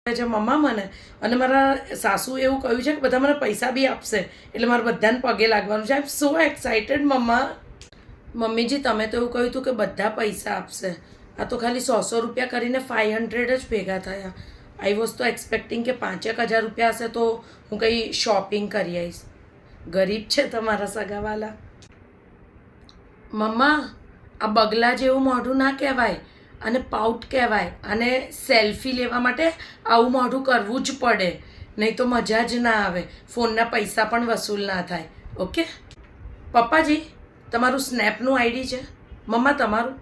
છે મમ્મા મને, અને મારા સાસુ એવું કહ્યું છે કે બધા મને પૈસા બી આપશે, એટલે મારે બધાને પગે લાગવાનું છે. આઈ એમ સો એક્સાઇટેડ મમ્મા. મમ્મીજી તમે તો એવું કહ્યું હતું કે બધા પૈસા આપશે, આ તો ખાલી 100 રૂપિયા કરીને 500 જ ભેગા થયા. આઈ વોઝ તો એક્સપેક્ટિંગ કે 5,000 રૂપિયા હશે તો હું કંઈ શોપિંગ કરી આવીશ. ગરીબ છે તમારા સગાવાલા. મમ્મા આ બગલા જેવું મોઢું ના કહેવાય, અને પાઉટ કહેવાય, અને સેલ્ફી લેવા માટે આવું મોઢું કરવું જ પડે, નહીં તો મજા જ ના આવે, ફોનના પૈસા પણ વસૂલ ના થાય. ઓકે પપ્પાજી તમારું સ્નેપનું આઈડી છે? મમ્મા તમારું?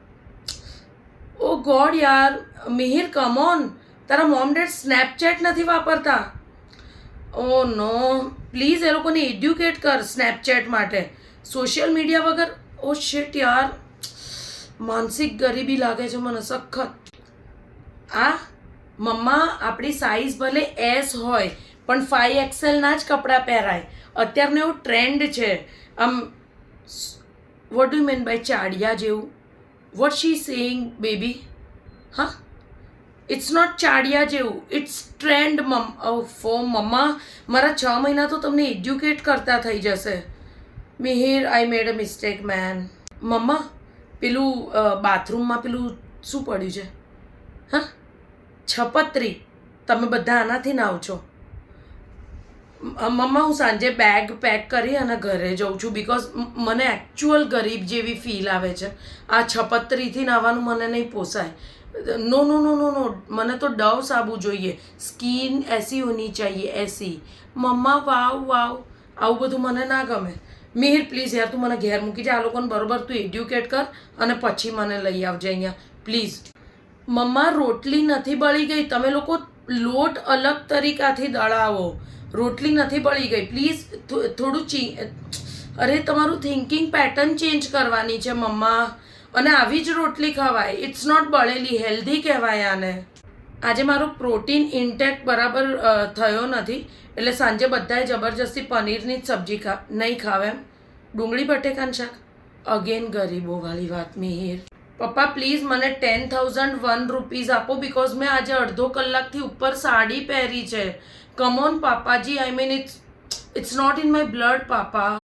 ઓ ગોડ યાર મિહિર કમોન, તારા મોમ ડેડ સ્નેપચેટ નથી વાપરતા? ઓ નો પ્લીઝ એ લોકોને એડ્યુકેટ કર સ્નેપચેટ માટે. સોશિયલ મીડિયા વગર ઓ શિટ યાર, માનસિક ગરીબી લાગે છે મને સખત. આ મમ્મા આપણી સાઈઝ ભલે એસ હોય પણ 5XL ના જ કપડાં પહેરાય. અત્યારનો એવો ટ્રેન્ડ છે. આમ વોટ ડુ મીન બાય ચાડિયા જેવું? What she saying baby? હા, ઇટ્સ નોટ ચાડિયા જેવું, ઇટ્સ ટ્રેન્ડ. મમ્મા મારા 6 મહિના તો તમને એડ્યુકેટ કરતા થઈ જશે. મિહિર આઈ મેડ અ મિસ્ટેક મેન. મમ્મા પેલું બાથરૂમમાં પેલું શું પડ્યું છે? હા, છપત્રી. તમે બધા આનાથી નાવ છો. મમ્મા હું સાંજે બેગ પેક કરી અને ઘરે જઉં છું, બિકોઝ મને એકચ્યુઅલ ગરીબ જેવી ફીલ આવે છે. આ છપત્રીથી નાહવાનું મને નહીં પોસાય. નો નો નો નો નો, મને તો ડવ સાબુ જોઈએ. સ્કીન એસી હોની ચાહીએ, એસી. મમ્મા વાવ વાવ, આવું બધું મને ના ગમે. મિહિર પ્લીઝ યાર તું મને ઘેર મૂકી જાય, આ લોકોને બરોબર તું એડ્યુકેટ કર અને પછી મને લઈ આવજે અહીંયા પ્લીઝ. મમ્મા રોટલી નથી બળી ગઈ, તમે લોકો લોટ અલગ તરીકાથી દળાવો. રોટલી નથી બળી ગઈ, પ્લીઝ થોડું અરે તમારું થિંકિંગ પેટર્ન ચેન્જ કરવાની છે મમ્મા, અને આવી જ રોટલી ખવાય. ઇટ્સ નોટ બળેલી, હેલ્ધી કહેવાય આને. આજે મારો પ્રોટીન ઇન્ટેક બરાબર થયો નથી, એટલે સાંજે બધાએ જબરજસ્તી પનીરની જ સબ્જી નહીં ખાવે એમ. ડુંગળી બટેકાનું શાક. અગેન ગરીબોવાળી વાત. મિહિર પપ્પા પ્લીઝ મને 10,001 રૂપીઝ આપો, બિકોઝ મેં આજે અડધો કલાકથી ઉપર સાડી પહેરી છે. કમોન પાપાજી, I mean it's not in my blood papa.